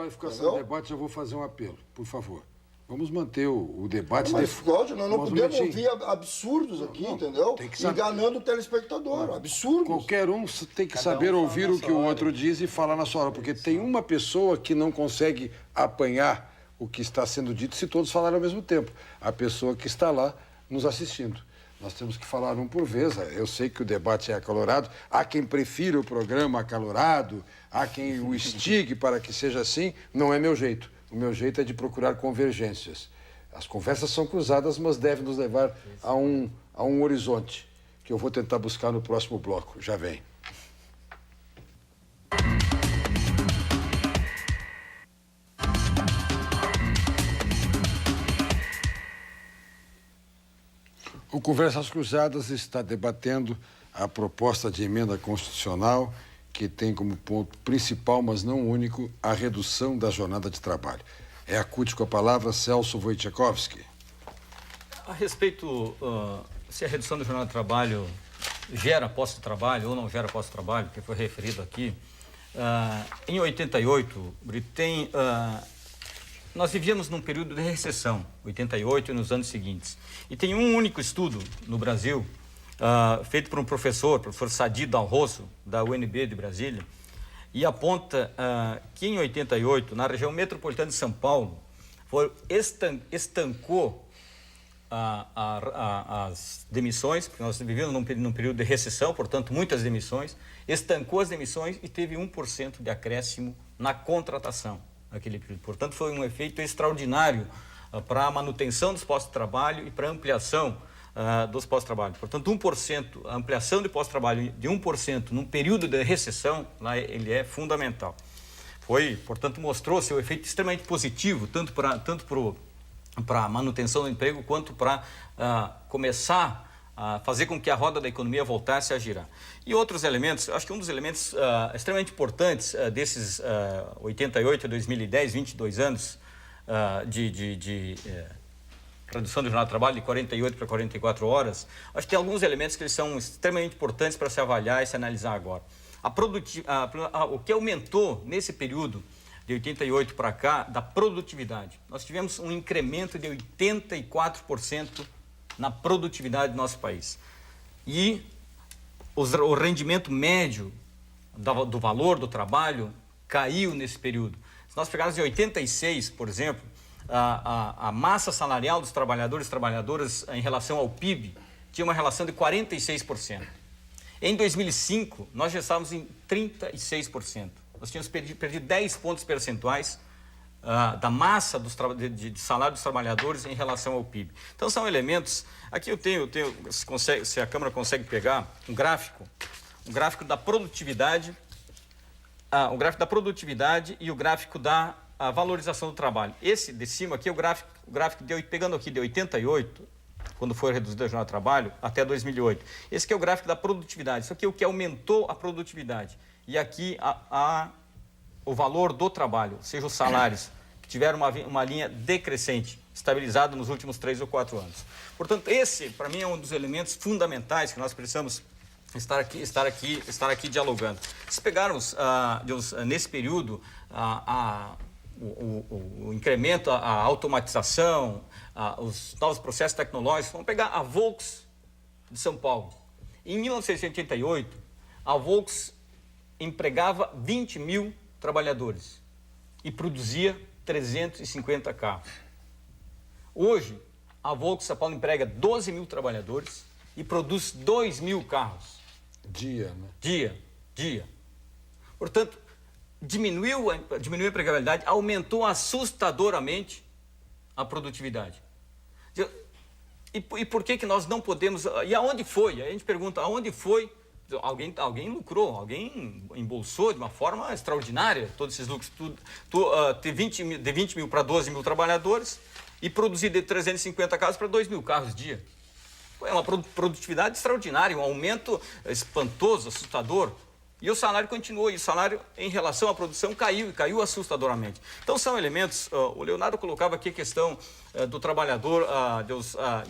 Para ficar sem debate, eu vou fazer um apelo, por favor. Vamos manter o debate. Mas, Cláudio, nós não podemos ouvir absurdos aqui, entendeu? Tem que saber. Enganando o telespectador, absurdos. Qualquer um tem que saber ouvir o que o outro diz e falar na sua hora, porque tem uma pessoa que não consegue apanhar o que está sendo dito se todos falarem ao mesmo tempo. A pessoa que está lá nos assistindo. Nós temos que falar um por vez. Eu sei que o debate é acalorado. Há quem prefira o programa acalorado, há quem o instigue para que seja assim. Não é meu jeito. O meu jeito é de procurar convergências. As conversas são cruzadas, mas devem nos levar a um horizonte, que eu vou tentar buscar no próximo bloco. Já vem. O Conversas Cruzadas está debatendo a proposta de emenda constitucional que tem como ponto principal, mas não único, a redução da jornada de trabalho. É a CUT com a palavra, Celso Wojciechowski. A respeito se a redução da jornada de trabalho gera posto de trabalho ou não gera posto de trabalho, que foi referido aqui, em 88, nós vivíamos num período de recessão, 88 e nos anos seguintes. E tem um único estudo no Brasil, feito por um professor Sadi Dalrosso, da UNB de Brasília, e aponta que em 88, na região metropolitana de São Paulo, estancou as demissões, porque nós vivíamos num período de recessão, portanto, muitas demissões, estancou as demissões e teve 1% de acréscimo na contratação naquele período. Portanto, foi um efeito extraordinário para a manutenção dos postos de trabalho e para a ampliação dos postos de trabalho. Portanto, 1%, a ampliação de postos de trabalho de 1% num período de recessão, lá ele é fundamental. Portanto, mostrou seu efeito extremamente positivo, tanto para a manutenção do emprego, quanto para começar a fazer com que a roda da economia voltasse a girar. E outros elementos, acho que um dos elementos extremamente importantes desses 88 a 2010, 22 anos de redução do jornal de trabalho de 48 para 44 horas, acho que tem alguns elementos que eles são extremamente importantes para se avaliar e se analisar agora. O que aumentou nesse período de 88 para cá, da produtividade. Nós tivemos um incremento de 84% na produtividade do nosso país. E o rendimento médio do valor do trabalho caiu nesse período. Se nós pegarmos em 86, por exemplo, a massa salarial dos trabalhadores e trabalhadoras em relação ao PIB tinha uma relação de 46%. Em 2005, nós já estávamos em 36%. Nós tínhamos perdido 10 pontos percentuais da massa de salário dos trabalhadores em relação ao PIB. Então, são elementos... Aqui eu tenho se a Câmara consegue pegar um gráfico da produtividade, o gráfico da produtividade e o gráfico da valorização do trabalho. Esse de cima aqui é o gráfico pegando aqui de 88, quando foi reduzida a jornada de trabalho, até 2008. Esse aqui é o gráfico da produtividade. Isso aqui é o que aumentou a produtividade. E aqui o valor do trabalho, ou seja, os salários, que tiveram uma linha decrescente, estabilizada nos últimos 3 ou 4 anos. Portanto, esse, para mim, é um dos elementos fundamentais que nós precisamos estar aqui dialogando. Se pegarmos, nesse período, o incremento, a automatização, os novos processos tecnológicos, vamos pegar a Volks de São Paulo. Em 1988, a Volks empregava 20 mil trabalhadores e produzia 350 carros. Hoje, a Volks São Paulo emprega 12 mil trabalhadores e produz 2 mil carros. Dia, né? Dia. Portanto, diminuiu a empregabilidade, aumentou assustadoramente a produtividade. E por que nós não podemos... E aonde foi? Aí a gente pergunta, aonde foi? Alguém lucrou, alguém embolsou de uma forma extraordinária todos esses lucros. De 20 mil para 12 mil trabalhadores e produzir de 350 carros para 2 mil carros dia. É uma produtividade extraordinária, um aumento espantoso, assustador. E o salário continuou, e o salário em relação à produção caiu assustadoramente. Então são elementos, o Leonardo colocava aqui a questão do trabalhador,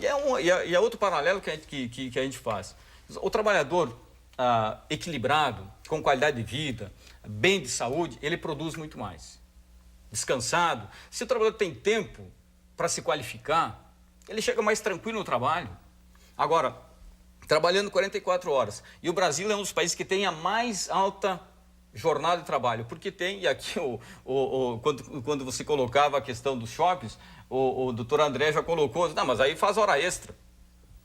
e é outro paralelo que a gente faz. O trabalhador equilibrado, com qualidade de vida, bem de saúde, ele produz muito mais. descansado, se o trabalhador tem tempo para se qualificar, ele chega mais tranquilo no trabalho. Agora, trabalhando 44 horas, e o Brasil é um dos países que tem a mais alta jornada de trabalho, porque tem, e aqui quando você colocava a questão dos shoppings, o doutor André já colocou, não, mas aí faz hora extra.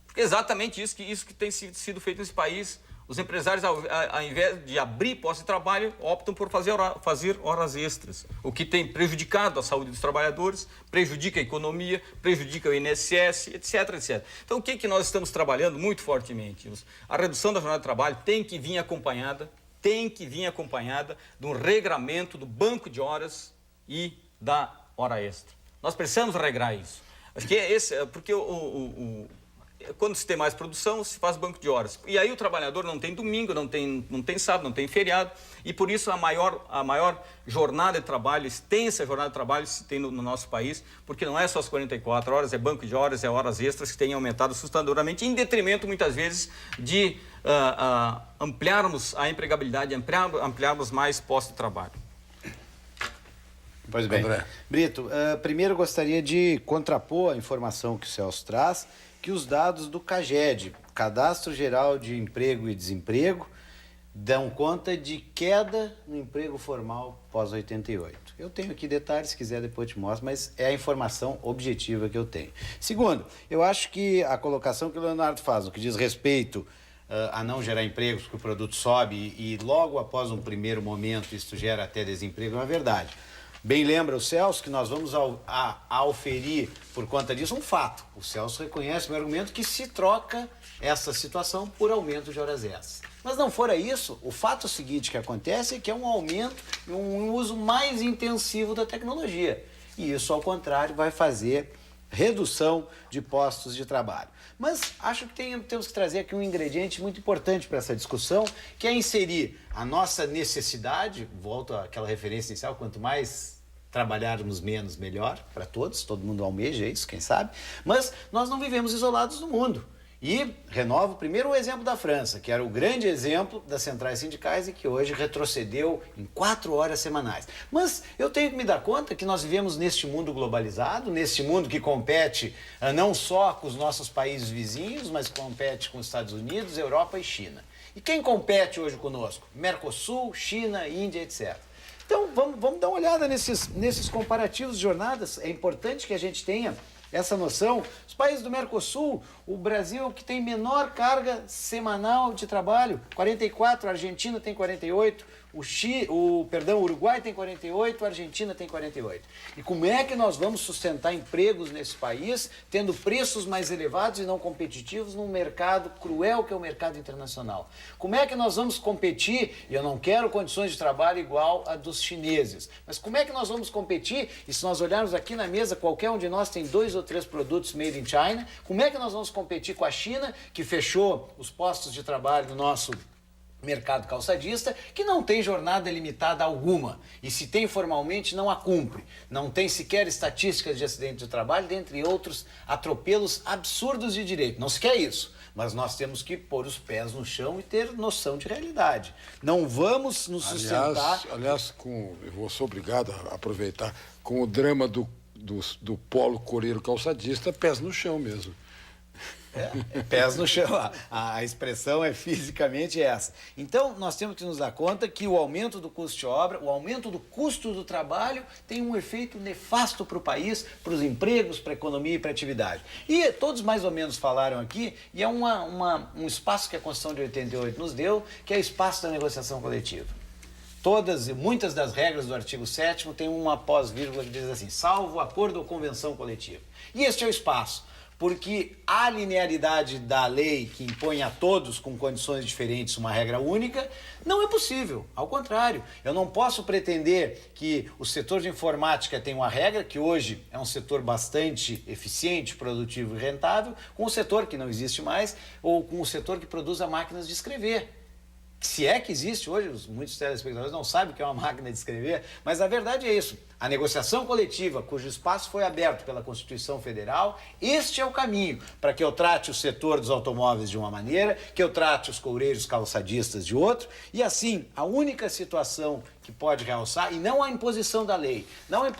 Porque é exatamente isso que tem sido feito nesse país. Os empresários, ao invés de abrir postos de trabalho, optam por fazer horas extras, o que tem prejudicado a saúde dos trabalhadores, prejudica a economia, prejudica o INSS, etc, etc. Então, o que nós estamos trabalhando muito fortemente? A redução da jornada de trabalho tem que vir acompanhada de um regramento do banco de horas e da hora extra. Nós precisamos regrar isso. Acho que porque quando se tem mais produção, se faz banco de horas. E aí o trabalhador não tem domingo, não tem sábado, não tem feriado. E por isso a maior jornada de trabalho, extensa jornada de trabalho se tem no nosso país, porque não é só as 44 horas, é banco de horas, é horas extras que têm aumentado assustadoramente, em detrimento, muitas vezes, de ampliarmos a empregabilidade, ampliarmos mais postos de trabalho. Pois bem. André. Brito, primeiro gostaria de contrapor a informação que o Celso traz, que os dados do CAGED, Cadastro Geral de Emprego e Desemprego, dão conta de queda no emprego formal pós-88. Eu tenho aqui detalhes, se quiser depois eu te mostro, mas é a informação objetiva que eu tenho. Segundo, eu acho que a colocação que o Leonardo faz, no que diz respeito a não gerar empregos, porque o produto sobe e logo após um primeiro momento isso gera até desemprego, é uma verdade. Bem lembra o Celso que nós vamos auferir por conta disso um fato. O Celso reconhece o meu argumento que se troca essa situação por aumento de horas extras. Mas não fora isso, o fato seguinte que acontece é que é um aumento e um uso mais intensivo da tecnologia. E isso, ao contrário, vai fazer redução de postos de trabalho. Mas acho que temos que trazer aqui um ingrediente muito importante para essa discussão, que é inserir a nossa necessidade, volto àquela referência inicial, quanto mais trabalharmos menos, melhor para todos, todo mundo almeja isso, quem sabe, mas nós não vivemos isolados no mundo. E renovo primeiro o exemplo da França, que era o grande exemplo das centrais sindicais e que hoje retrocedeu em 4 horas semanais. Mas eu tenho que me dar conta que nós vivemos neste mundo globalizado, neste mundo que compete não só com os nossos países vizinhos, mas compete com os Estados Unidos, Europa e China. E quem compete hoje conosco? Mercosul, China, Índia, etc. Então vamos dar uma olhada nesses comparativos de jornadas. É importante que a gente tenha essa noção. Os países do Mercosul, o Brasil é o que tem menor carga semanal de trabalho, 44, a Argentina tem 48, o Uruguai tem 48, a Argentina tem 48. E como é que nós vamos sustentar empregos nesse país, tendo preços mais elevados e não competitivos num mercado cruel que é o mercado internacional? Como é que nós vamos competir, e eu não quero condições de trabalho igual a dos chineses, mas como é que nós vamos competir, e se nós olharmos aqui na mesa, qualquer um de nós tem 2 ou 3 produtos made in China, como é que nós vamos competir com a China, que fechou os postos de trabalho no nosso mercado calçadista, que não tem jornada limitada alguma, e se tem formalmente não a cumpre, não tem sequer estatísticas de acidente de trabalho, dentre outros atropelos absurdos de direito. Não se quer isso, mas nós temos que pôr os pés no chão e ter noção de realidade. Não vamos nos sustentar... Aliás, eu sou obrigado a aproveitar, com o drama do polo coreiro calçadista, pés no chão mesmo. Pés no chão, a expressão é fisicamente essa. Então, nós temos que nos dar conta que o aumento do custo de obra, o aumento do custo do trabalho tem um efeito nefasto para o país, para os empregos, para a economia e para a atividade. E todos mais ou menos falaram aqui, e é um espaço que a Constituição de 88 nos deu, que é o espaço da negociação coletiva. Todas e muitas das regras do artigo 7º tem uma pós-vírgula que diz assim, salvo acordo ou convenção coletiva. E este é o espaço. Porque a linearidade da lei que impõe a todos com condições diferentes uma regra única não é possível. Ao contrário, eu não posso pretender que o setor de informática tenha uma regra, que hoje é um setor bastante eficiente, produtivo e rentável, com o setor que não existe mais, ou com o setor que produz máquinas de escrever. Se é que existe hoje, muitos telespectadores não sabem o que é uma máquina de escrever, mas a verdade é isso. A negociação coletiva, cujo espaço foi aberto pela Constituição Federal, este é o caminho para que eu trate o setor dos automóveis de uma maneira, que eu trate os coureiros calçadistas de outro, e assim, a única situação que pode realçar, e não a imposição da lei, não a